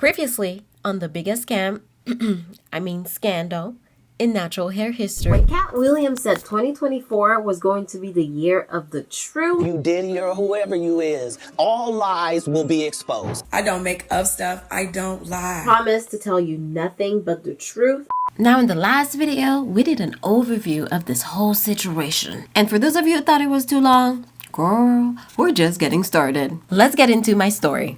Previously on the biggest scam, I mean scandal, in natural hair history. When Cat Williams said 2024 was going to be the year of the true You Diddy or whoever you is, all lies will be exposed. I don't make up stuff. I don't lie. promise to tell you nothing but the truth. Now in the last video, we did an overview of this whole situation. And for those of you who thought it was too long, girl, we're just getting started. Let's get into my story.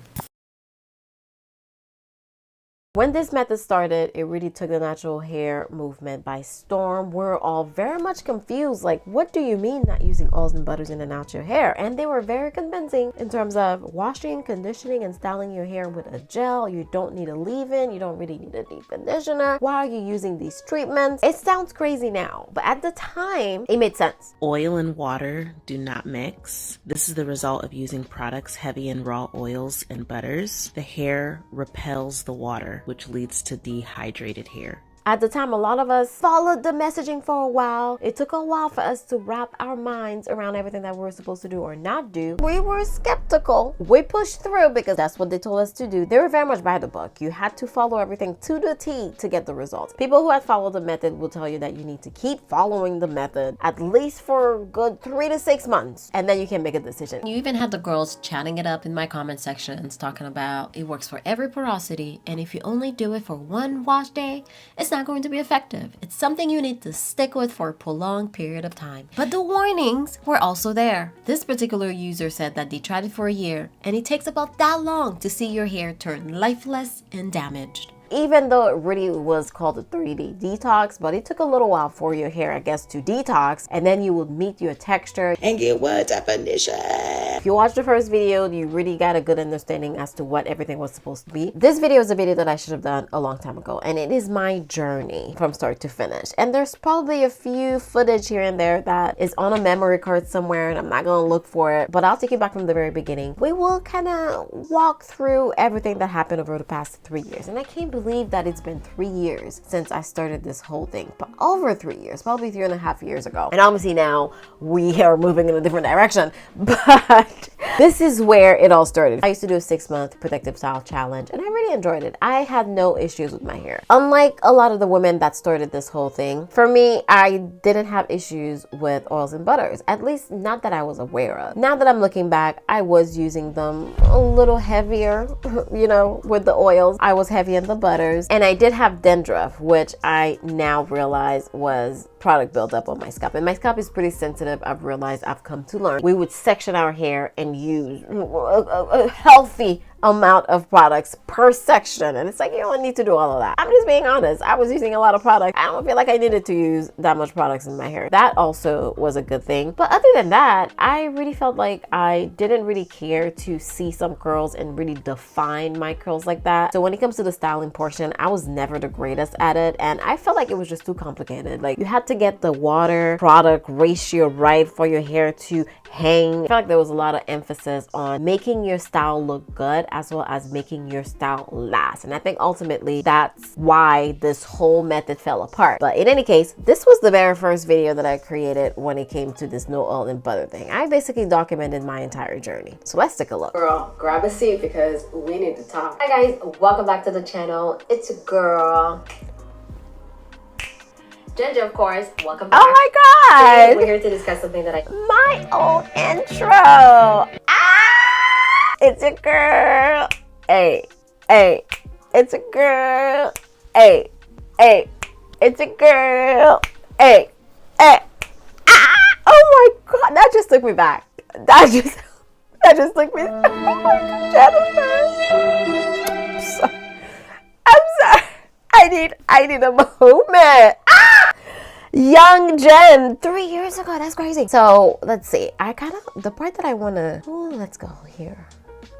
When this method started, it really took the natural hair movement by storm. We're all very much confused. Like, what do you mean not using oils and butters in the natural hair? And they were very convincing in terms of washing, conditioning, and styling your hair with a gel. You don't need a leave-in. You don't really need a deep conditioner. Why are you using these treatments? It sounds crazy now, but at the time, it made sense. Oil and water do not mix. This is the result of using products heavy in raw oils and butters. The hair repels the water, which leads to dehydrated hair. At the time, a lot of us followed the messaging for a while. It took a while for us to wrap our minds around everything that we were supposed to do or not do. We were skeptical. We pushed through because that's what they told us to do. They were very much by the book. You had to follow everything to the T to get the results. People who have followed the method will tell you that you need to keep following the method at least for a good 3 to 6 months, and then you can make a decision. You even had the girls chatting it up in my comment sections talking about it works for every porosity, and if you only do it for one wash day, it's not going to be effective. It's something you need to stick with for a prolonged period of time. But the warnings were also there. This particular user said that they tried it for a year, and it takes about that long to see your hair turn lifeless and damaged. Even though it really was called a 3-day detox, but it took a little while for your hair, I guess, to detox, and then you would meet your texture And get what definition? If you watch the first video, you really got a good understanding as to what everything was supposed to be. This video is a video that I should have done a long time ago, and it is my journey from start to finish. And there's probably a few footage here and there that is on a memory card somewhere, and I'm not gonna look for it, but I'll take you back from the very beginning. We will kind of walk through everything that happened over the past 3 years, and I can't believe that it's been 3 years since I started this whole thing, but over 3 years, probably 3.5 years ago. And obviously now we are moving in a different direction, but this is where it all started. I used to do a 6-month protective style challenge, and I really enjoyed it. I had no issues with my hair. Unlike a lot of the women that started this whole thing, for me, I didn't have issues with oils and butters, at least not that I was aware of. Now that I'm looking back, I was using them a little heavier, you know, with the oils. I was heavy in the butters, and I did have dandruff, which I now realize was product buildup on my scalp, and my scalp is pretty sensitive. I've realized, I've come to learn. We would section our hair and use a healthy amount of products per section, and it's like you don't need to do all of that. I'm just being honest. I was using a lot of product. I don't feel like I needed to use that much products in my hair. That also was a good thing, but other than that, I really felt like I didn't really care to see some curls and really define my curls like that. So when it comes to the styling portion, I was never the greatest at it, and I felt like it was just too complicated. Like, you had to get the water product ratio right for your hair to hang. I felt like there was a lot of emphasis on making your style look good as well as making your style last, and I think ultimately that's why this whole method fell apart. But in any case, this was the very first video that I created when it came to this no oil and butter thing. I basically documented my entire journey, so let's take a look. Girl, grab a seat because we need to talk. Hi guys, welcome back to the channel. It's a girl, Ginger, of course. Welcome back. Oh my god! Today, we're here to discuss something that my old intro. It's a girl. Hey, hey. It's a girl. Hey, hey. It's a girl. Hey, hey. Oh my god! That just took me back. That just took me. Oh my god, Jennifer. I'm sorry. I need a moment. Young Jen, 3 years ago. That's crazy. So let's see. The part that I want to, let's go here.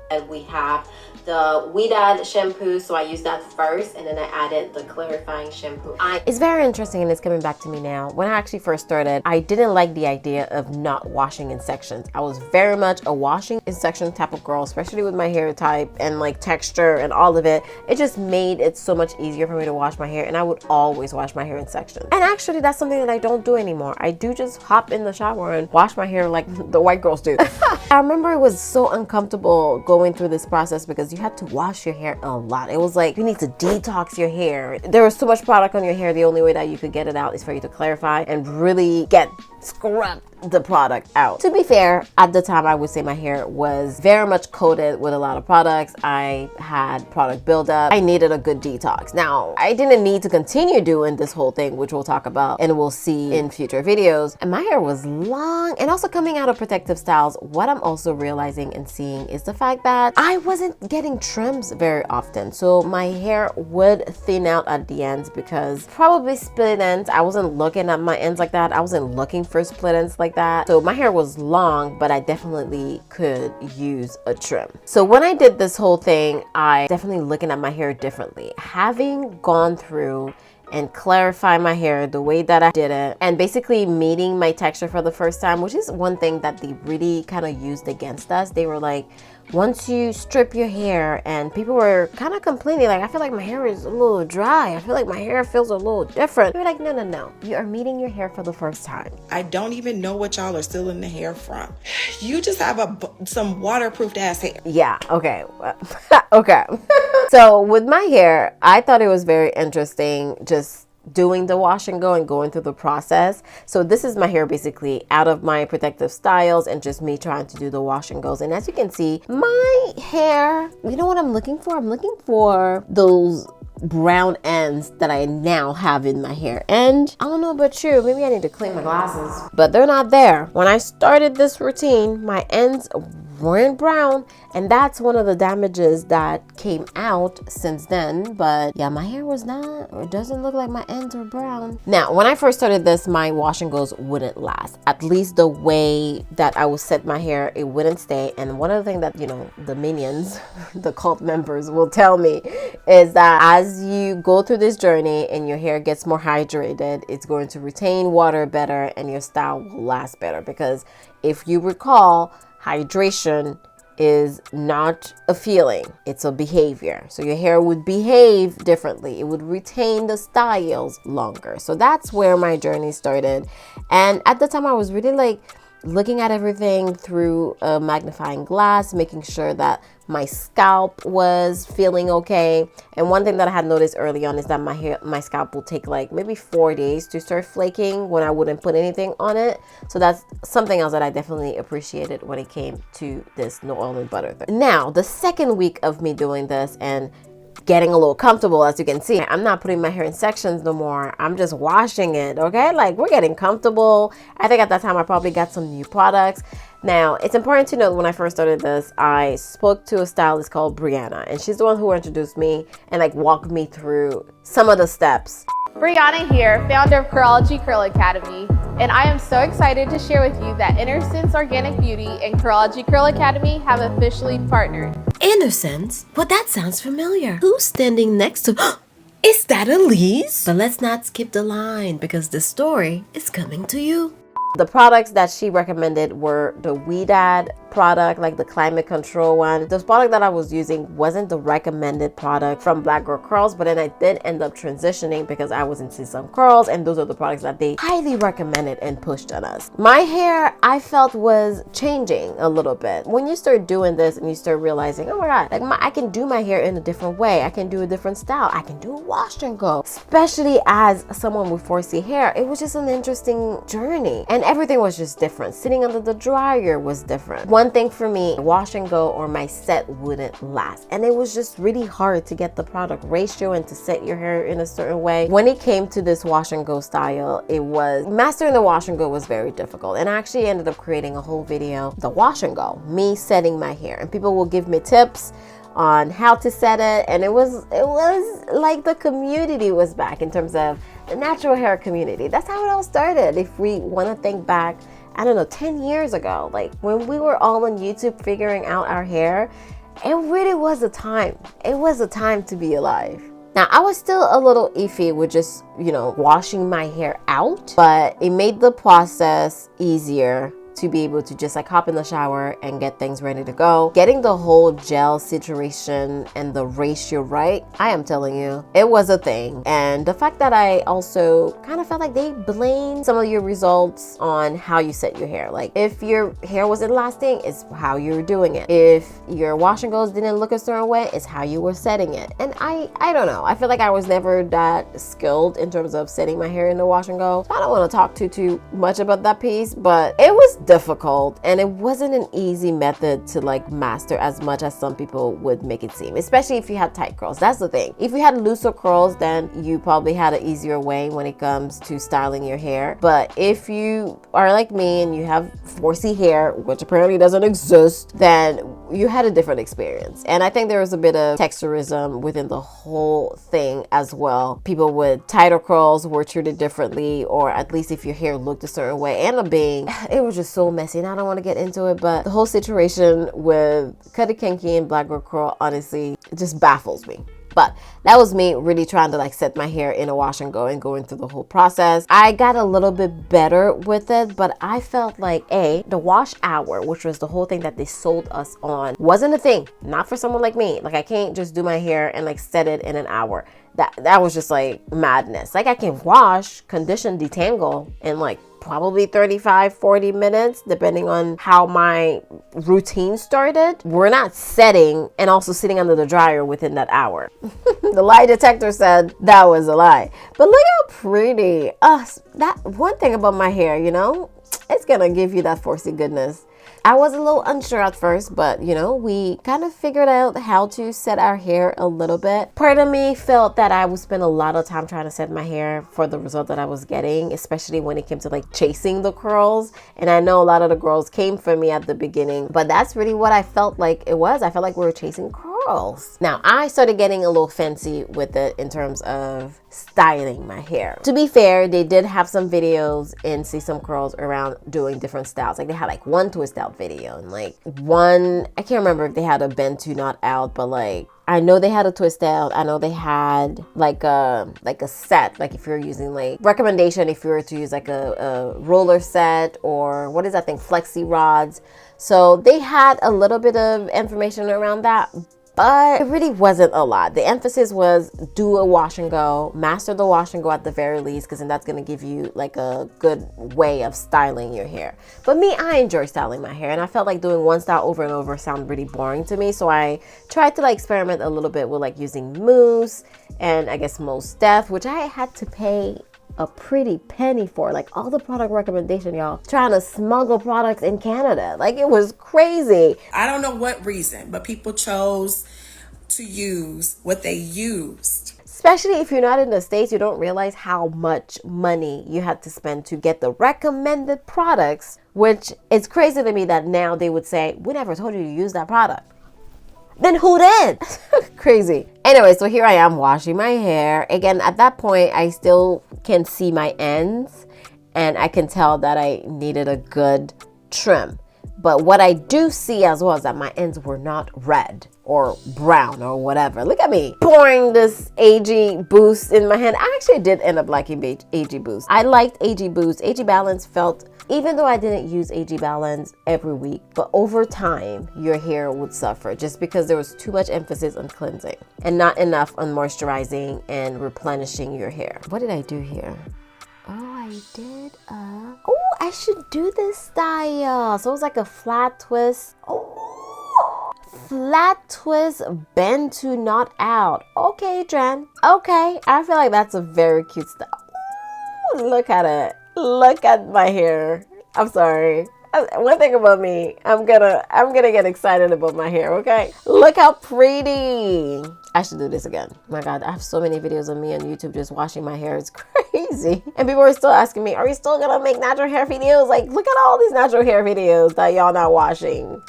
And we have the Weedad shampoo, so I used that first, and then I added the clarifying shampoo. It's very interesting, and it's coming back to me now. When I actually first started, I didn't like the idea of not washing in sections. I was very much a washing in section type of girl, especially with my hair type and like texture and all of it. It just made it so much easier for me to wash my hair, and I would always wash my hair in sections. And actually, that's something that I don't do anymore. I do just hop in the shower and wash my hair like the white girls do. I remember it was so uncomfortable going through this process because you had to wash your hair a lot. It was like you need to detox your hair. There was so much product on your hair. The only way that you could get it out is for you to clarify and really scrub the product out. To be fair, at the time I would say my hair was very much coated with a lot of products. I had product buildup. I needed a good detox. Now, I didn't need to continue doing this whole thing, which we'll talk about and we'll see in future videos. And my hair was long, and also coming out of protective styles, what I'm also realizing and seeing is the fact that I wasn't getting trims very often. So my hair would thin out at the ends because probably split ends. I wasn't looking at my ends like that. I wasn't looking for split ends like that. So my hair was long, but I definitely could use a trim. So when I did this whole thing, I definitely looking at my hair differently. Having gone through and clarify my hair the way that I did it, and basically meeting my texture for the first time, which is one thing that they really kind of used against us. They were like, once you strip your hair, and people were kind of complaining, like, I feel like my hair is a little dry. I feel like my hair feels a little different. They were like, no. You are meeting your hair for the first time. I don't even know what y'all are stealing the hair from. You just have some waterproof ass hair. Yeah, okay. Okay. So with my hair, I thought it was very interesting just doing the wash and go and going through the process. So this is my hair basically out of my protective styles and just me trying to do the wash and goes. And as you can see, my hair, you know what I'm looking for? I'm looking for those brown ends that I now have in my hair. And I don't know about you, maybe I need to clean my glasses, but they're not there. When I started this routine, my ends weren't brown, and that's one of the damages that came out since then. But yeah, my hair was not, or it doesn't look like my ends are brown. Now, when I first started this, my wash and goes wouldn't last. At least the way that I would set my hair, it wouldn't stay. And one of the things that, you know, the minions, the cult members will tell me is that as you go through this journey and your hair gets more hydrated, it's going to retain water better and your style will last better. Because if you recall, hydration is not a feeling, it's a behavior. So your hair would behave differently. It would retain the styles longer. So that's where my journey started. And at the time I was really like looking at everything through a magnifying glass, making sure that my scalp was feeling okay. And one thing that I had noticed early on is that my scalp will take like maybe 4 days to start flaking when I wouldn't put anything on it. So that's something else that I definitely appreciated when it came to this no oil and butter thing. Now, the second week of me doing this and getting a little comfortable, as you can see, I'm not putting my hair in sections no more. I'm just washing it, okay? Like, we're getting comfortable. I think at that time I probably got some new products. Now, it's important to note when I first started this, I spoke to a stylist called Brianna, and she's the one who introduced me and like walked me through some of the steps. Brianna here, founder of Curology Curl Academy, and I am so excited to share with you that Innocence Organic Beauty and Curology Curl Academy have officially partnered. Innocence? Well, that sounds familiar. Who's standing next to... Is that Elise? But let's not skip the line because the story is coming to you. The products that she recommended were the Weedad product, like the climate control one. The product that I was using wasn't the recommended product from Black Girl Curls, but then I did end up transitioning because I was into some curls, and those are the products that they highly recommended and pushed on us. My hair, I felt, was changing a little bit. When you start doing this and you start realizing, oh my God, like I can do my hair in a different way. I can do a different style. I can do a wash and go. Especially as someone with 4C hair, it was just an interesting journey. And everything was just different. Sitting under the dryer was different. One thing for me, wash and go or my set wouldn't last. And it was just really hard to get the product ratio and to set your hair in a certain way. When it came to this wash and go style, it was mastering the wash and go was very difficult. And I actually ended up creating a whole video, the wash and go, me setting my hair. And people will give me tips on how to set it, and it was like the community was back in terms of the natural hair community. That's how it all started. If we want to think back, I don't know, 10 years ago, like when we were all on YouTube figuring out our hair, it really was a time. It was a time to be alive. Now, I was still a little iffy with just, you know, washing my hair out, but it made the process easier to be able to just like hop in the shower and get things ready to go. Getting the whole gel situation and the ratio right, I am telling you, it was a thing. And the fact that I also kind of felt like they blame some of your results on how you set your hair. Like if your hair wasn't lasting, it's how you were doing it. If your wash and goes didn't look a certain way, it's how you were setting it. And I don't know. I feel like I was never that skilled in terms of setting my hair in the wash and go. So I don't want to talk too much about that piece, but it was difficult and it wasn't an easy method to like master as much as some people would make it seem, especially if you had tight curls. That's the thing. If you had looser curls, then you probably had an easier way when it comes to styling your hair. But if you are like me and you have 4C hair, which apparently doesn't exist, then you had a different experience. And I think there was a bit of texturism within the whole thing as well. People with tighter curls were treated differently, or at least if your hair looked a certain way. And it was just so messy, and I don't want to get into it, but the whole situation with Cutty Kinky and Black Girl Curl, honestly, it just baffles me. But that was me really trying to like set my hair in a wash and go and going through the whole process. I got a little bit better with it, but I felt like the wash hour, which was the whole thing that they sold us on, wasn't a thing. Not for someone like me. Like I can't just do my hair and like set it in an hour. That was just like madness. Like I can wash, condition, detangle in like probably 35-40 minutes depending on how my routine started. We're not setting and also sitting under the dryer within that hour. The lie detector said that was a lie. But look how pretty. That one thing about my hair, you know, it's gonna give you that 4C goodness. I was a little unsure at first, but you know, we kind of figured out how to set our hair a little bit. Part of me felt that I would spend a lot of time trying to set my hair for the result that I was getting, especially when it came to like chasing the curls. And I know a lot of the girls came for me at the beginning, but that's really what I felt like it was. I felt like we were chasing curls. Now, I started getting a little fancy with it in terms of styling my hair. To be fair, they did have some videos in See Some Curls around doing different styles. Like they had like one twist out video and like one, I can't remember if they had a bend to not out, but like I know they had a twist out. I know they had like a set, like if you're using like recommendation, if you were to use like a roller set or what is that thing, flexi rods. So they had a little bit of information around that, but it really wasn't a lot. The emphasis was do a wash and go, master the wash and go at the very least, because then that's going to give you like a good way of styling your hair. But me, I enjoy styling my hair, and I felt like doing one style over and over sounded really boring to me. So I tried to like experiment a little bit with like using mousse and I guess Most Def, which I had to pay a pretty penny for. Like all the product recommendation, y'all, trying to smuggle products in Canada. Like it was crazy. I don't know what reason, but people chose to use what they used. Especially if you're not in the States, you don't realize how much money you had to spend to get the recommended products, which it's crazy to me that now they would say, we never told you to use that product. Then who did? Crazy. Anyway, so here I am washing my hair. Again, at that point, I still can see my ends and I can tell that I needed a good trim. But what I do see as well is that my ends were not red or brown or whatever. Look at me pouring this AG Boost in my hand. I actually did end up liking AG Boost. I liked AG Boost. AG Balance felt, even though I didn't use AG Balance every week, but over time, your hair would suffer just because there was too much emphasis on cleansing and not enough on moisturizing and replenishing your hair. What did I do here? Oh, I did I should do this style. So it was like a flat twist. Oh, flat twist, bend to not out. Okay, Dren. Okay, I feel like that's a very cute style. Ooh, look at it. Look at my hair. I'm sorry. One thing about me, I'm gonna get excited about my hair, okay? Look how pretty. I should do this again. My God, I have so many videos of me on YouTube just washing my hair. It's crazy. And people are still asking me, are you still gonna make natural hair videos? Like, look at all these natural hair videos that y'all not washing.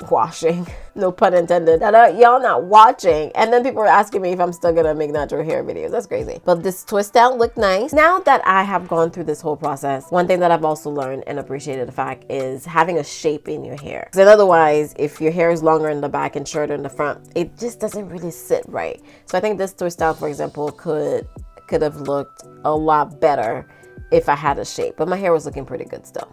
No pun intended. That y'all not watching. And then people are asking me if I'm still gonna make natural hair videos. That's crazy. But this twist out looked nice. Now that I have gone through this whole process, one thing that I've also learned and appreciated the fact is having a shape in your hair. Because otherwise, if your hair is longer in the back and shorter in the front, it just doesn't really sit right. So I think this twist out, for example, could have looked a lot better if I had a shape. But my hair was looking pretty good still.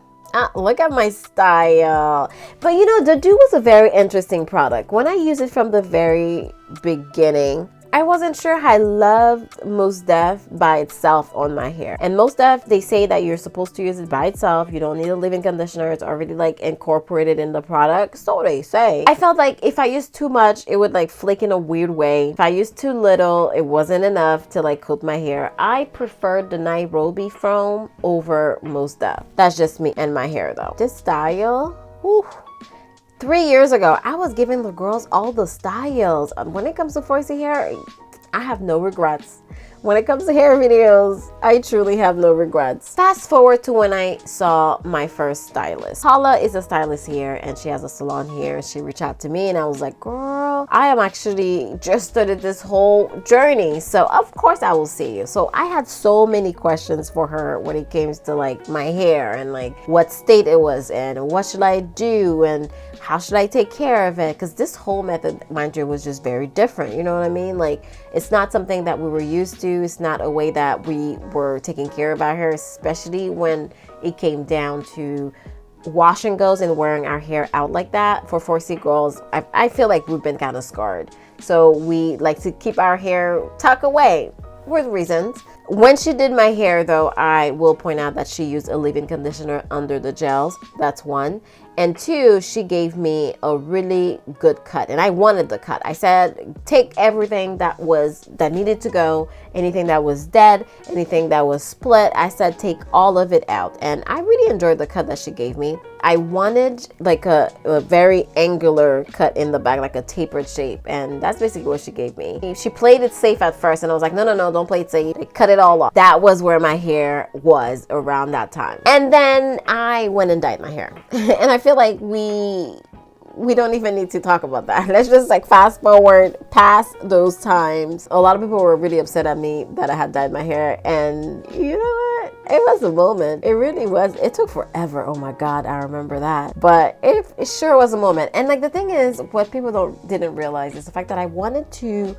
Look at my style. But you know, the Dew was a very interesting product. When I used it from the very beginning, I wasn't sure I loved Mousse Def by itself on my hair. And Mousse Def, they say that you're supposed to use it by itself. You don't need a leave-in conditioner. It's already like incorporated in the product. So they say. I felt like if I used too much, it would like flake in a weird way. If I used too little, it wasn't enough to like coat my hair. I preferred the Nairobi foam over Mousse Def. That's just me and my hair though. This style, whew. 3 years ago, I was giving the girls all the styles. When it comes to 4C hair, I have no regrets. When it comes to hair videos, I truly have no regrets. Fast forward to when I saw my first stylist. Paula is a stylist here and she has a salon here. She reached out to me and I was like, girl, I am actually just started this whole journey. So of course I will see you. So I had so many questions for her when it came to like my hair and like what state it was in and what should I do and how should I take care of it? Because this whole method, mind you, was just very different. You know what I mean? Like, it's not something that we were used to. It's not a way that we were taking care of our hair, especially when it came down to wash and goes and wearing our hair out like that. For 4C girls, I feel like we've been kind of scarred. So we like to keep our hair tucked away with reasons. When she did my hair though, I will point out that she used a leave-in conditioner under the gels. That's one. And two, she gave me a really good cut and I wanted the cut. I said, take everything that needed to go, anything that was dead, anything that was split. I said, take all of it out. And I really enjoyed the cut that she gave me. I wanted like a very angular cut in the back, like a tapered shape. And that's basically what she gave me. She played it safe at first and I was like, no, don't play it safe. I cut it all off. That was where my hair was around that time. And then I went and dyed my hair. And I feel like we don't even need to talk about that. Let's just like fast forward past those times. A lot of people were really upset at me that I had dyed my hair, and you know what? It was a moment. It really was. It took forever. Oh my God, I remember that. But it sure was a moment. And like the thing is, what people didn't realize is the fact that I wanted to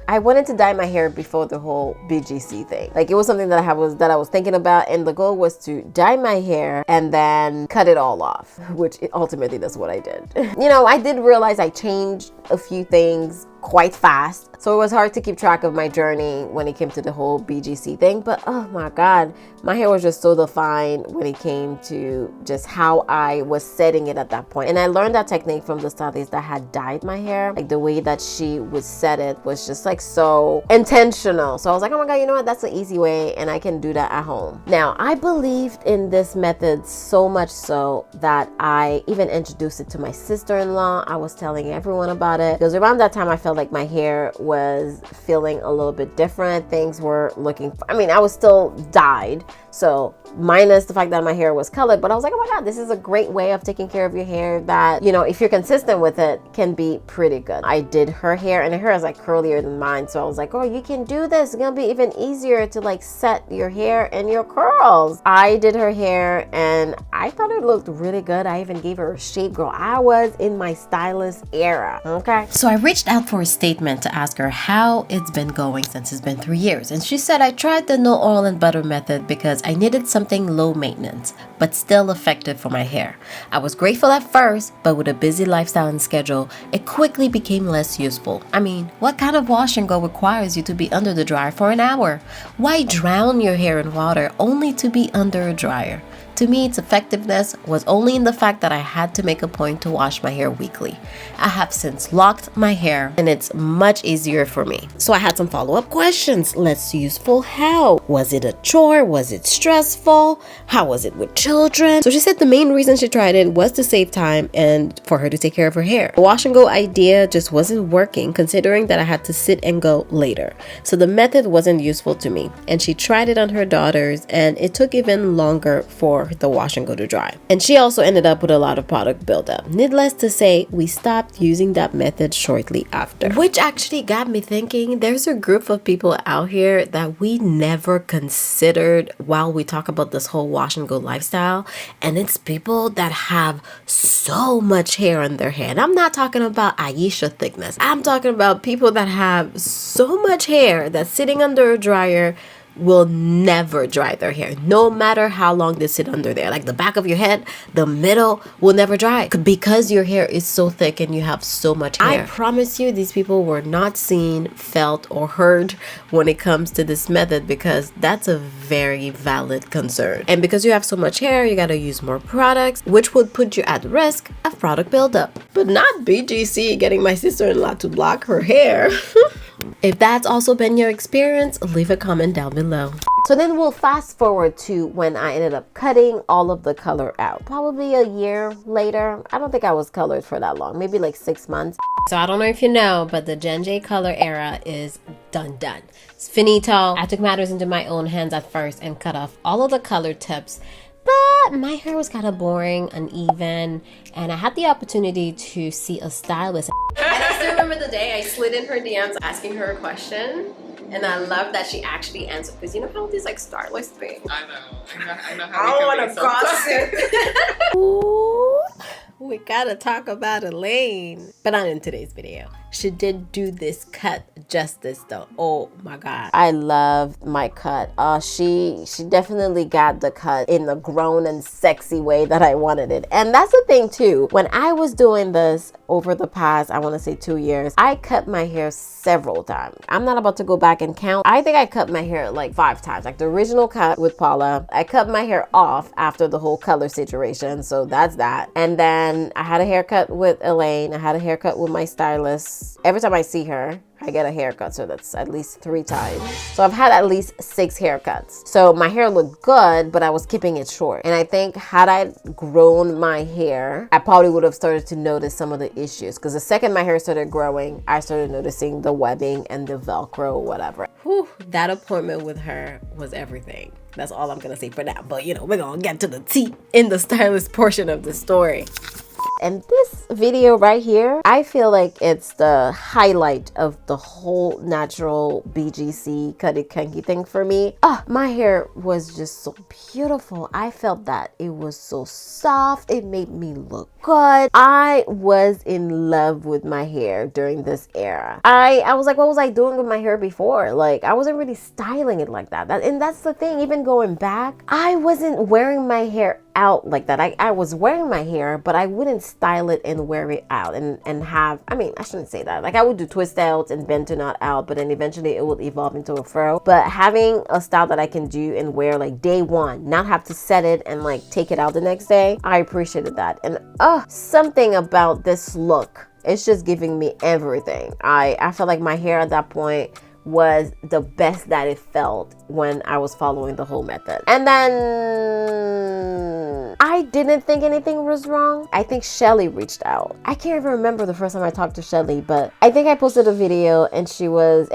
dye my hair before the whole BGC thing. Like it was something that I was thinking about, and the goal was to dye my hair and then cut it all off, which ultimately that's what I did. You know, I did realize I changed a few things quite fast. So it was hard to keep track of my journey when it came to the whole BGC thing. But oh my God, my hair was just so defined when it came to just how I was setting it at that point. And I learned that technique from the stylist that had dyed my hair. Like the way that she would set it was just like so intentional. So I was like, oh my God, you know what? That's the easy way and I can do that at home. Now, I believed in this method so much so that I even introduced it to my sister-in-law. I was telling everyone about it because around that time I felt like my hair was feeling a little bit different. Things were I was still dyed, so minus the fact that my hair was colored, but I was like, oh my God, this is a great way of taking care of your hair that, you know, if you're consistent with it, can be pretty good. I did her hair and her hair is like curlier than mine, so I was like, oh, you can do this. It's gonna be even easier to like set your hair and your curls. I did her hair and I thought it looked really good. I even gave her a shape. Girl, I was in my stylist era, okay? So I reached out for a statement to ask her how it's been going since it's been 3 years. And she said, I tried the no oil and butter method because I needed something low maintenance, but still effective for my hair. I was grateful at first, but with a busy lifestyle and schedule, it quickly became less useful. I mean, what kind of wash and go requires you to be under the dryer for an hour? Why drown your hair in water only to be under a dryer? To me, its effectiveness was only in the fact that I had to make a point to wash my hair weekly. I have since locked my hair and it's much easier for me. So I had some follow-up questions. Less useful how? Was it a chore? Was it stressful? How was it with children? So she said the main reason she tried it was to save time and for her to take care of her hair. The wash and go idea just wasn't working considering that I had to sit and go later. So the method wasn't useful to me. And she tried it on her daughters and it took even longer for the wash and go to dry. And she also ended up with a lot of product buildup. Needless to say, we stopped using that method shortly after. Which actually got me thinking, there's a group of people out here that we never considered while we talk about this whole wash and go lifestyle. And it's people that have so much hair on their head. I'm not talking about Aisha thickness. I'm talking about people that have so much hair that's sitting under a dryer will never dry their hair, no matter how long they sit under there. Like the back of your head, the middle will never dry because your hair is so thick and you have so much hair. I promise you, these people were not seen, felt, or heard when it comes to this method, because that's a very valid concern. And because you have so much hair, you gotta use more products, which would put you at risk of product buildup. But not BGC getting my sister-in-law to block her hair. If that's also been your experience, leave a comment down below. So then we'll fast forward to when I ended up cutting all of the color out. Probably a year later. I don't think I was colored for that long, maybe like 6 months. So I don't know if you know, but the Gen J color era is done. It's finito. I took matters into my own hands at first and cut off all of the color tips. But my hair was kind of boring, uneven, and I had the opportunity to see a stylist. And I still remember the day I slid in her DMs asking her a question, and I love that she actually answered, because you know how these like stylists thing. I know how I want to gossip. Ooh, we gotta talk about Elaine, but not in today's video. She did do this cut justice though. Oh my god, I loved my cut. She definitely got the cut in the grown and sexy way that I wanted it. And that's the thing too, when I was doing this over the past, I want to say 2 years, I cut my hair several times. I'm not about to go back and count. I think I cut my hair like 5 times. Like the original cut with Paula, I cut my hair off after the whole color situation, so that's that. And then I had a haircut with Elaine. I had a haircut with my stylist. Every time I see her, I get a haircut, so that's at least 3 times. So I've had at least 6 haircuts. So my hair looked good, but I was keeping it short. And I think had I grown my hair, I probably would have started to notice some of the issues. Because the second my hair started growing, I started noticing the webbing and the Velcro or whatever. whew, that appointment with her was everything. That's all I'm gonna say for now. But you know, we're gonna get to the tea in the stylist portion of the story. And this video right here, I feel like it's the highlight of the whole natural BGC cutty kinky thing for me. My hair was just so beautiful. I felt that it was so soft. It made me look good. I was in love with my hair during this era. I was like, what was I doing with my hair before? Like, I wasn't really styling it like that. And that's the thing, even going back, I wasn't wearing my hair out like that. I was wearing my hair, but I wouldn't style it and wear it out and have, I mean, I shouldn't say that. Like I would do twist outs and bend to knot out, but then eventually it would evolve into a fro. But having a style that I can do and wear like day one, not have to set it and like take it out the next day, I appreciated that. And something about this look, it's just giving me everything. I felt like my hair at that point was the best that it felt when I was following the whole method. And then I didn't think anything was wrong. I think Shelly reached out. I can't even remember the first time I talked to Shelly, but I think I posted a video and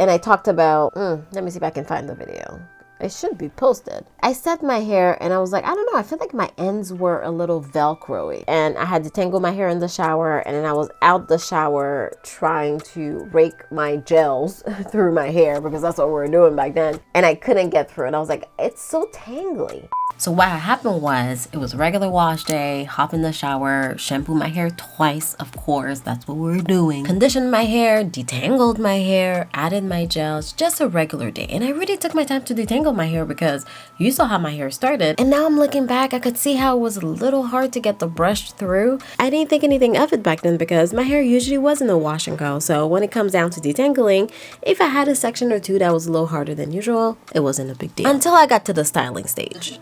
I talked about, let me see if I can find the video. It should be posted. I set my hair and I was like, I don't know, I feel like my ends were a little Velcro-y. And I had to tangle my hair in the shower, and then I was out the shower trying to rake my gels through my hair because that's what we were doing back then. And I couldn't get through it. I was like, it's so tangly. So what happened was, it was regular wash day, hop in the shower, shampoo my hair twice, of course, that's what we were doing. Conditioned my hair, detangled my hair, added my gels, just a regular day. And I really took my time to detangle my hair because you saw how my hair started. And now I'm looking back, I could see how it was a little hard to get the brush through. I didn't think anything of it back then because my hair usually wasn't a wash and go. So when it comes down to detangling, if I had a section or two that was a little harder than usual, it wasn't a big deal. Until I got to the styling stage.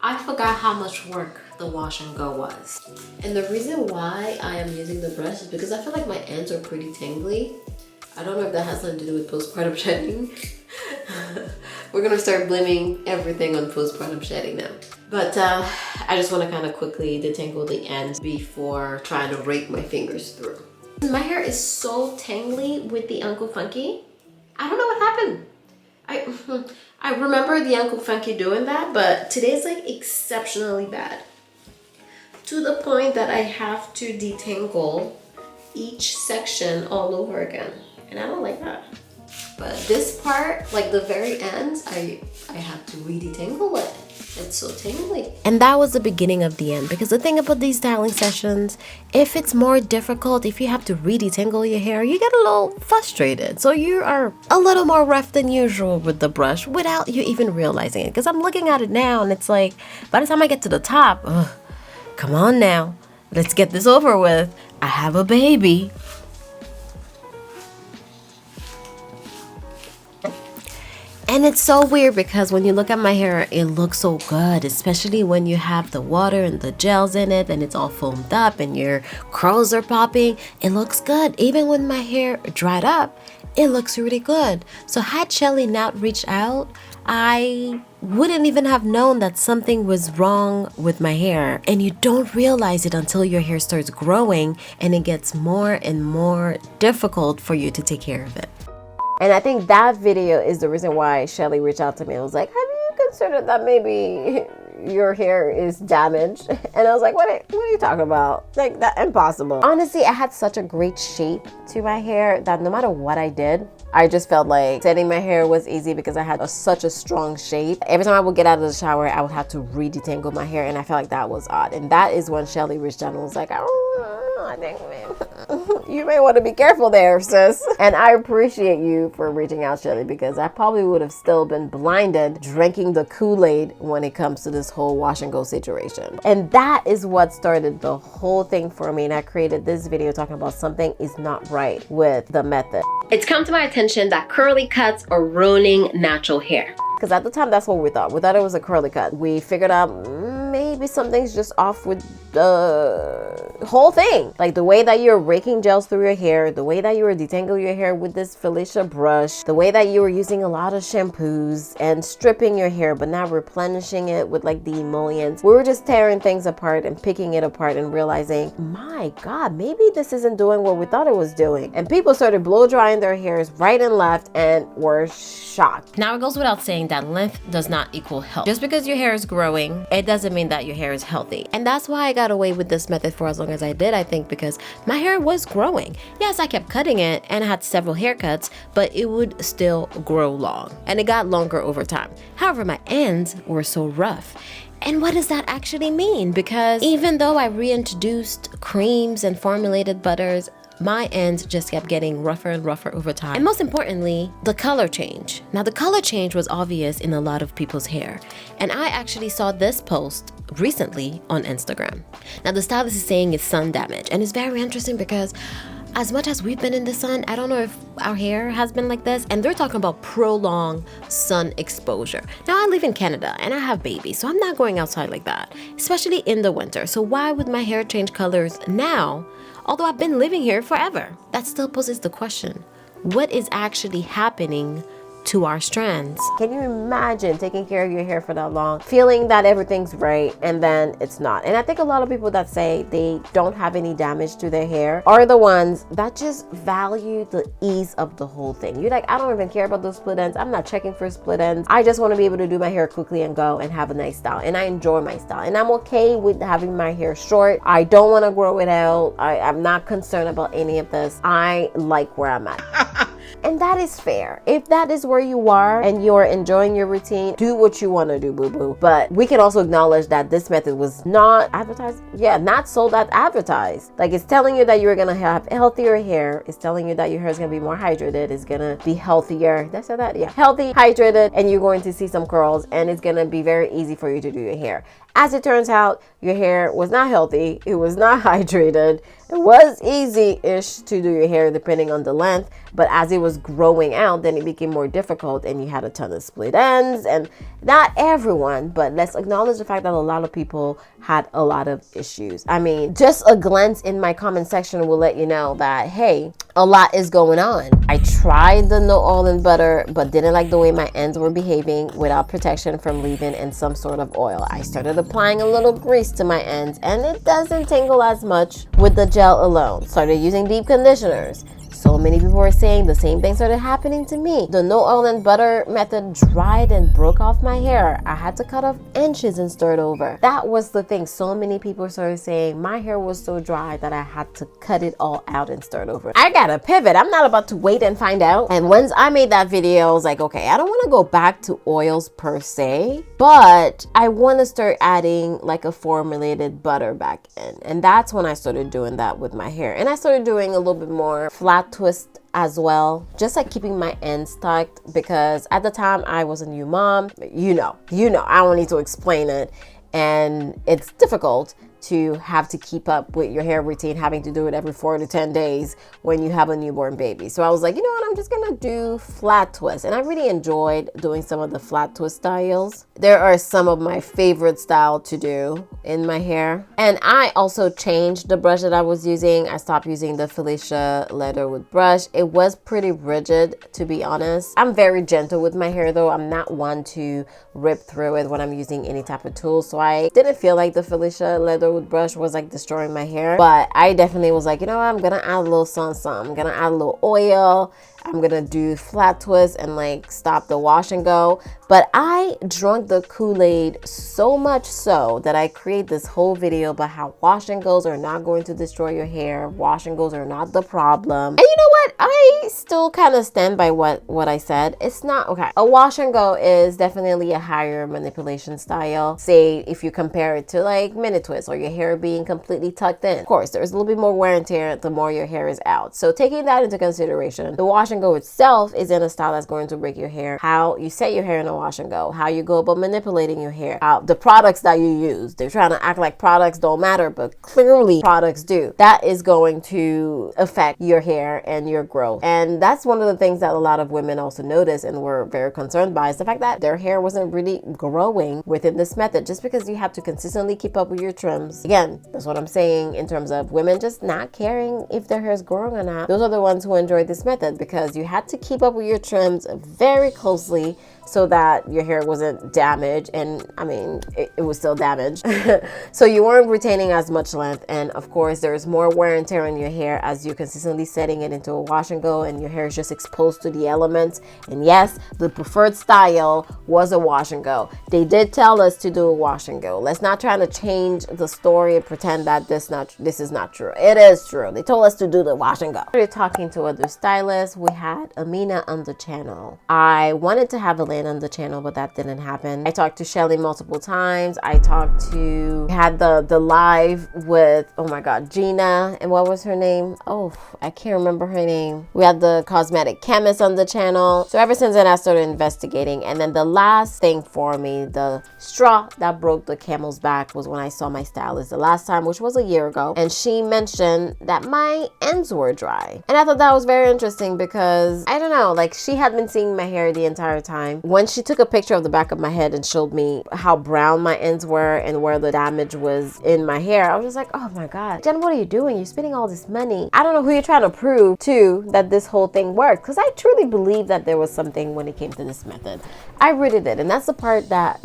I forgot how much work the wash and go was. And the reason why I am using the brush is because I feel like my ends are pretty tangly. I don't know if that has something to do with postpartum shedding. We're gonna start blaming everything on postpartum shedding now. But I just wanna kind of quickly detangle the ends before trying to rake my fingers through. My hair is so tangly with the Uncle Funky. I don't know what happened. I remember the Uncle Funky doing that, but today's like exceptionally bad. To the point that I have to detangle each section all over again. And I don't like that. But this part, like the very ends, I have to re-detangle it. It's so tingly. And that was the beginning of the end, because the thing about these styling sessions, if it's more difficult, if you have to re-detangle your hair, you get a little frustrated. So you are a little more rough than usual with the brush without you even realizing it. Because I'm looking at it now and it's like, by the time I get to the top, come on now, let's get this over with. I have a baby. And it's so weird because when you look at my hair, it looks so good, especially when you have the water and the gels in it and it's all foamed up and your curls are popping. It looks good. Even when my hair dried up, it looks really good. So had Shelly not reached out, I wouldn't even have known that something was wrong with my hair. And you don't realize it until your hair starts growing and it gets more and more difficult for you to take care of it. And I think that video is the reason why Shelly reached out to me. I was like, have you considered that maybe your hair is damaged? And I was like, what are you talking about? Like, that impossible. Honestly, I had such a great shape to my hair that no matter what I did, I just felt like setting my hair was easy because I had such a strong shape. Every time I would get out of the shower, I would have to re-detangle my hair, and I felt like that was odd. And that is when Shelly reached out and was like, I think, man, you may want to be careful there, sis. And I appreciate you for reaching out, Shelly, because I probably would have still been blinded drinking the Kool-Aid when it comes to this whole wash and go situation. And that is what started the whole thing for me. And I created this video talking about something is not right with the method. It's come to my attention that curly cuts are ruining natural hair. Because at the time, that's what we thought. We thought it was a curly cut. We figured out maybe something's just off with the whole thing. Like the way that you're raking gels through your hair, the way that you were detangling your hair with this Felicia brush, the way that you were using a lot of shampoos and stripping your hair, but not replenishing it with like the emollients. We were just tearing things apart and picking it apart and realizing, my God, maybe this isn't doing what we thought it was doing. And people started blow drying their hairs right and left and were shocked. Now it goes without saying that length does not equal health. Just because your hair is growing, it doesn't mean that your hair is healthy. And that's why I got away with this method for as long as I did, I think, because my hair was growing. Yes, I kept cutting it and I had several haircuts, but it would still grow long. And it got longer over time. However, my ends were so rough. And what does that actually mean? Because even though I reintroduced creams and formulated butters, my ends just kept getting rougher and rougher over time. And most importantly, the color change. Now, the color change was obvious in a lot of people's hair. And I actually saw this post recently on Instagram. Now, the stylist is saying it's sun damage. And it's very interesting because as much as we've been in the sun, I don't know if our hair has been like this. And they're talking about prolonged sun exposure. Now, I live in Canada and I have babies, so I'm not going outside like that, especially in the winter. So why would my hair change colors now? Although I've been living here forever. That still poses the question, what is actually happening to our strands? Can you imagine taking care of your hair for that long, feeling that everything's right, and then it's not? And I think a lot of people that say they don't have any damage to their hair are the ones that just value the ease of the whole thing. You're like, I don't even care about those split ends. I'm not checking for split ends. I just want to be able to do my hair quickly and go and have a nice style. And I enjoy my style. And I'm okay with having my hair short. I don't want to grow it out. I'm not concerned about any of this. I like where I'm at. And that is fair. If that is where you are and you're enjoying your routine, do what you want to do, boo-boo. But we can also acknowledge that this method was not advertised. Yeah, not sold as advertised. Like, it's telling you that you're going to have healthier hair. It's telling you that your hair is going to be more hydrated. It's going to be healthier. Did I say that? Yeah. Healthy, hydrated, and you're going to see some curls, and it's going to be very easy for you to do your hair. As it turns out, your hair was not healthy. It was not hydrated. It was easy-ish to do your hair depending on the length, but as it was growing out, then it became more difficult and you had a ton of split ends. And not everyone, but let's acknowledge the fact that a lot of people had a lot of issues. I mean, just a glance in my comment section will let you know that, hey, a lot is going on. I tried the no oil and butter, but didn't like the way my ends were behaving without protection from leave-in and some sort of oil. I started applying a little grease to my ends and it doesn't tingle as much with the gel alone. Started using deep conditioners. So many people were saying the same thing started happening to me. The no oil and butter method dried and broke off my hair. I had to cut off inches and start over. That was the thing. So many people started saying my hair was so dry that I had to cut it all out and start over. I got gotta pivot. I'm not about to wait and find out. And once I made that video, I was like, okay, I don't want to go back to oils per se, but I want to start adding like a formulated butter back in. And that's when I started doing that with my hair. And I started doing a little bit more flat twist as well, just like keeping my ends tucked, because at the time I was a new mom. You know, I don't need to explain it. And it's difficult to have to keep up with your hair routine, having to do it every 4 to 10 days when you have a newborn baby. So I was like, you know what, I'm just gonna do flat twists. And I really enjoyed doing some of the flat twist styles. There are some of my favorite style to do in my hair. And I also changed the brush that I was using. I stopped using the Felicia Leatherwood brush. It was pretty rigid, to be honest. I'm very gentle with my hair though. I'm not one to rip through it when I'm using any type of tool. So I didn't feel like the Felicia Leatherwood brush was like destroying my hair, but I definitely was like, you know what, I'm gonna add a little something. I'm gonna add a little oil. I'm gonna do flat twist and like stop the wash and go. But I drank the Kool-Aid so much so that I create this whole video about how wash and goes are not going to destroy your hair. Wash and goes are not the problem. And you know what? I still kind of stand by what I said. It's not okay. A wash and go is definitely a higher manipulation style. Say if you compare it to like mini twist or your hair being completely tucked in. Of course, there's a little bit more wear and tear the more your hair is out. So taking that into consideration, the wash and go itself is in a style that's going to break your hair. How you set your hair in a wash and go, how you go about manipulating your hair, the products that you use. They're trying to act like products don't matter, but clearly products do. That is going to affect your hair and your growth. And that's one of the things that a lot of women also notice and were very concerned by, is the fact that their hair wasn't really growing within this method, just because you have to consistently keep up with your trims. Again, that's what I'm saying in terms of women just not caring if their hair is growing or not. Those are the ones who enjoyed this method, because you had to keep up with your trims very closely so that your hair wasn't damaged. And I mean, it was still damaged. So you weren't retaining as much length. And of course, there's more wear and tear on your hair as you're consistently setting it into a wash and go, and your hair is just exposed to the elements. And yes, the preferred style was a wash and go. They did tell us to do a wash and go. Let's not try to change the story and pretend that this is not true. It is true. They told us to do the wash and go. We were talking to other stylists. We had Amina on the channel. I wanted to have Elaine on the channel, but that didn't happen. I talked to Shelly multiple times. I had the live with, oh my god, Gina, and what was her name? Oh, I can't remember her name. We had the cosmetic chemist on the channel. So ever since then, I started investigating. And then the last thing for me, the straw that broke the camel's back, was when I saw my stylist the last time, which was a year ago, and she mentioned that my ends were dry. And I thought that was very interesting, because I don't know, like, she had been seeing my hair the entire time. When she took a picture of the back of my head and showed me how brown my ends were and where the damage was in my hair, I was just like, oh my god, Jen, what are you doing? You're spending all this money. I don't know who you're trying to prove to that this whole thing worked, because I truly believe that there was something when it came to this method. I really did. And that's the part that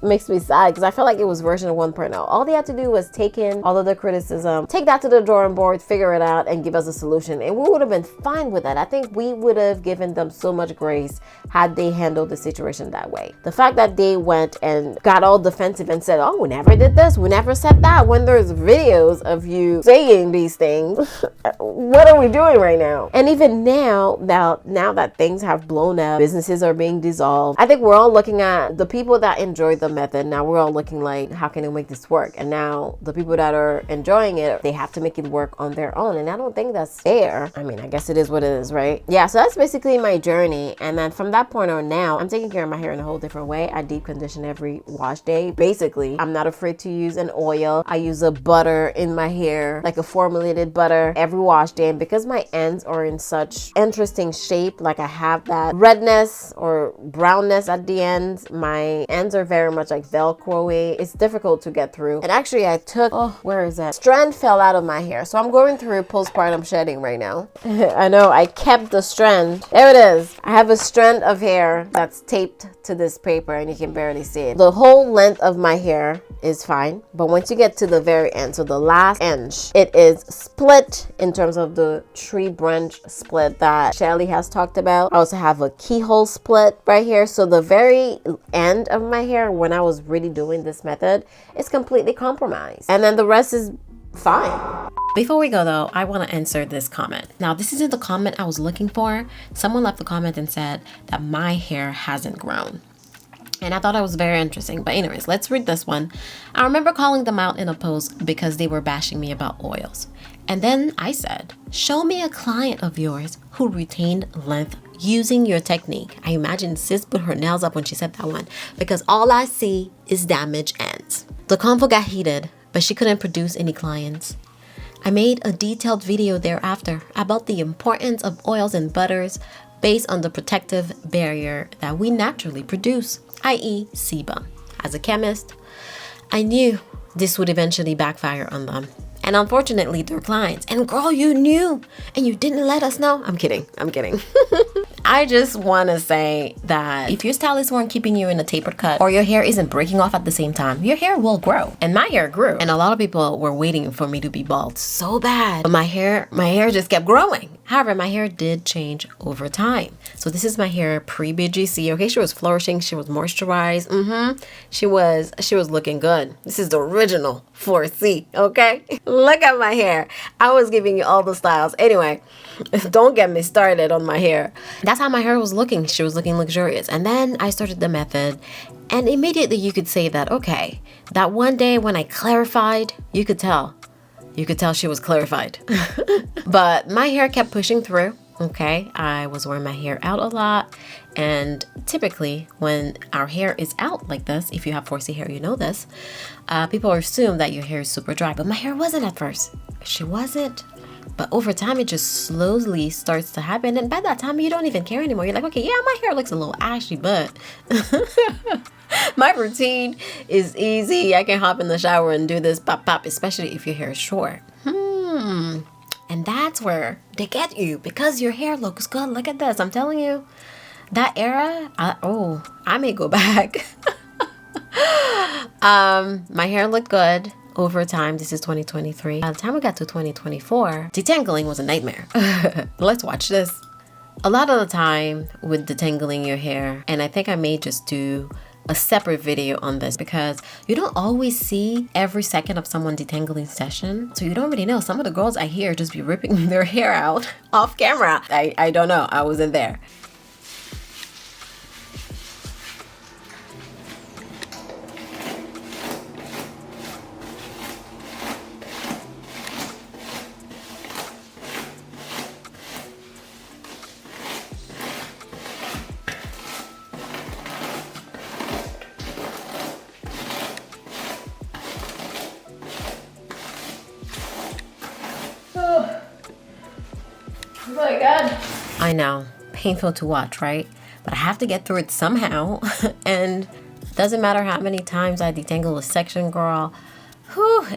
makes me sad, because I felt like it was version 1.0. All they had to do was take in all of the criticism, take that to the drawing board, figure it out, and give us a solution, and we would have been fine with that. I think we would have given them so much grace had they handled the situation that way. The fact that they went and got all defensive and said, oh, we never did this, we never said that, when there's videos of you saying these things, what are we doing right now? And even now that things have blown up, businesses are being dissolved, I think we're all looking at the people that enjoyed the method. Now we're all looking like, how can we make this work? And now the people that are enjoying it, they have to make it work on their own. And I don't think that's fair. I mean, I guess it is what it is, right? Yeah, so that's basically my journey. And then from that point on now, I'm taking care of my hair in a whole different way. I deep condition every wash day. Basically, I'm not afraid to use an oil. I use a butter in my hair, like a formulated butter, every wash day. And because my ends are in such interesting shape, like I have that redness or brownness at the ends, my ends are very much like Velcro-y. It's difficult to get through. And actually I took, where is that? Strand fell out of my hair. So I'm going through postpartum shedding right now. I know, I kept the strand. There it is. I have a strand of hair that's taped to this paper and you can barely see it. The whole length of my hair is fine, but once you get to the very end, so the last inch, it is split in terms of the tree branch split that Shelly has talked about. I also have a keyhole split right here. So the very end of my hair, when I was really doing this method, is completely compromised. And then the rest is fine. Before we go though, I want to answer this comment. Now, this isn't the comment I was looking for. Someone left a comment and said that my hair hasn't grown. And I thought it was very interesting. But anyways, let's read this one. I remember calling them out in a post because they were bashing me about oils. And then I said, show me a client of yours who retained length using your technique. I imagine sis put her nails up when she said that one, because all I see is damaged ends. The convo got heated, but she couldn't produce any clients. I made a detailed video thereafter about the importance of oils and butters based on the protective barrier that we naturally produce, i.e. sebum. As a chemist, I knew this would eventually backfire on them. And unfortunately, their clients. And girl, you knew and you didn't let us know. I'm kidding. I just want to say that if your stylist weren't keeping you in a tapered cut or your hair isn't breaking off at the same time, your hair will grow. And my hair grew. And a lot of people were waiting for me to be bald so bad. But my hair just kept growing. However, my hair did change over time. So this is my hair pre-BGC. Okay, she was flourishing. She was moisturized. She was looking good. This is the original 4C, okay? Look at my hair. I was giving you all the styles. Anyway, don't get me started on my hair. That's how my hair was looking. She was looking luxurious. And then I started the method, and immediately you could say that, okay, that one day when I clarified, you could tell she was clarified. But my hair kept pushing through. Okay, I was wearing my hair out a lot, and typically when our hair is out like this, if you have 4C hair, you know this, people assume that your hair is super dry, but my hair wasn't at first. She wasn't, but over time it just slowly starts to happen, and by that time you don't even care anymore. You're like, okay, yeah, my hair looks a little ashy, but my routine is easy. I can hop in the shower and do this pop, especially if your hair is short. And that's where they get you, because your hair looks good. Look at this. I'm telling you, that era, I may go back. My hair looked good over time. This is 2023. By the time we got to 2024, detangling was a nightmare. Let's watch this. A lot of the time with detangling your hair, and I think I may just do a separate video on this, because you don't always see every second of someone detangling session, so you don't really know. Some of the girls I hear just be ripping their hair out off camera. I don't know, I wasn't there. Really good. I know, painful to watch, right? But I have to get through it somehow. And doesn't matter how many times I detangle a section, girl,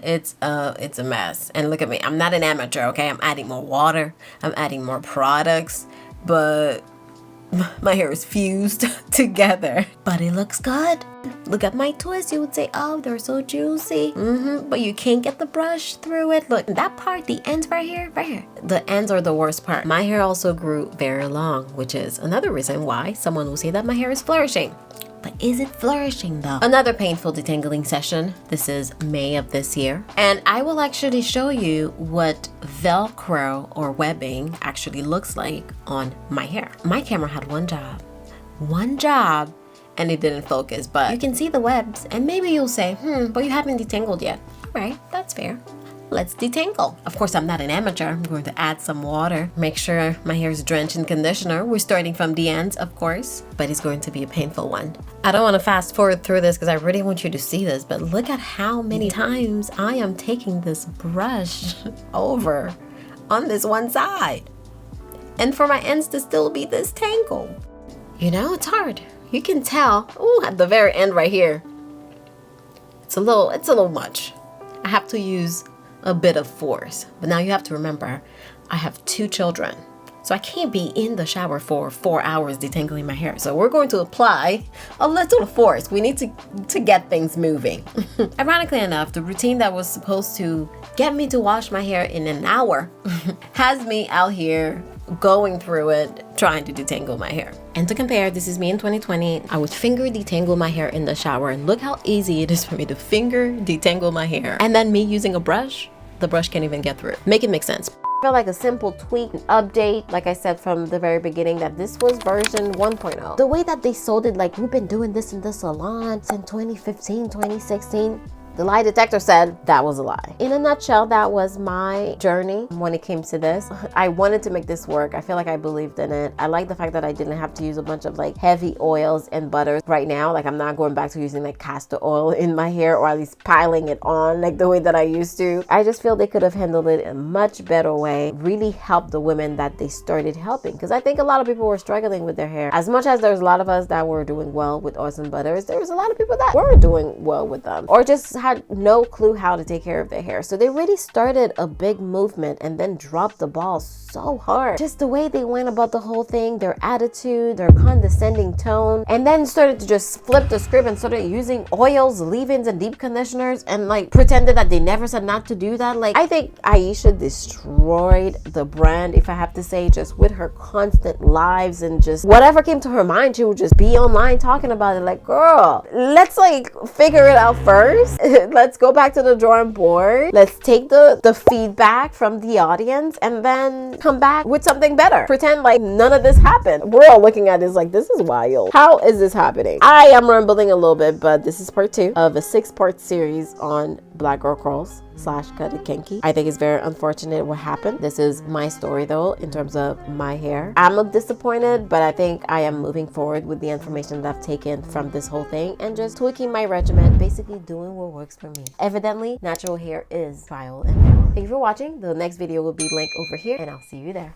it's a mess. And look at me, I'm not an amateur, okay? I'm adding more water, I'm adding more products, but my hair is fused together. But it looks good. Look at my twists. You would say, oh, they're so juicy. But you can't get the brush through it. Look, that part, the ends right here. The ends are the worst part. My hair also grew very long, which is another reason why someone will say that my hair is flourishing. But is it flourishing though? Another painful detangling session. This is May of this year. And I will actually show you what Velcro or webbing actually looks like on my hair. My camera had one job, and it didn't focus, but you can see the webs, and maybe you'll say, but you haven't detangled yet. All right, that's fair. Let's detangle. Of course, I'm not an amateur. I'm going to add some water. Make sure my hair is drenched in conditioner. We're starting from the ends, of course, but it's going to be a painful one. I don't want to fast forward through this because I really want you to see this, but look at how many times I am taking this brush over on this one side. And for my ends to still be this tangled. You know, it's hard. You can tell, at the very end right here, it's a little much. I have to use a bit of force. But now you have to remember, I have 2 children. So I can't be in the shower for 4 hours detangling my hair. So we're going to apply a little force. We need to get things moving. Ironically enough, the routine that was supposed to get me to wash my hair in an hour has me out here going through it, trying to detangle my hair. And to compare, this is me in 2020. I would finger detangle my hair in the shower, and look how easy it is for me to finger detangle my hair. And then me using a brush, the brush can't even get through. Make it make sense. I feel like a simple tweak, an update, like I said from the very beginning, that this was version 1.0. The way that they sold it, like, we've been doing this in the salon since 2015, 2016. The lie detector said that was a lie. In a nutshell, that was my journey when it came to this. I wanted to make this work. I feel like I believed in it. I like the fact that I didn't have to use a bunch of like heavy oils and butters right now. Like, I'm not going back to using like castor oil in my hair, or at least piling it on like the way that I used to. I just feel they could have handled it in a much better way, really helped the women that they started helping. Because I think a lot of people were struggling with their hair. As much as there's a lot of us that were doing well with oils and butters, there was a lot of people that weren't doing well with them, or just had no clue how to take care of their hair. So they really started a big movement and then dropped the ball so hard. Just the way they went about the whole thing, their attitude, their condescending tone, and then started to just flip the script and started using oils, leave-ins, and deep conditioners, and like pretended that they never said not to do that. Like, I think Aisha destroyed the brand, if I have to say, just with her constant lives and just whatever came to her mind, she would just be online talking about it. Like, girl, let's like figure it out first. Let's go back to the drawing board. Let's take the feedback from the audience and then come back with something better. Pretend like none of this happened. We're all looking at this like, this is wild. How is this happening? I am rambling a little bit, but this is part 2 of a 6-part series on Black Girl Curls / Cut It Kinky. I think it's very unfortunate what happened. This is my story though, in terms of my hair. I'm disappointed, but I think I am moving forward with the information that I've taken from this whole thing and just tweaking my regimen, basically doing what works for me. Evidently, natural hair is trial and error. Thank you for watching. The next video will be linked over here, and I'll see you there.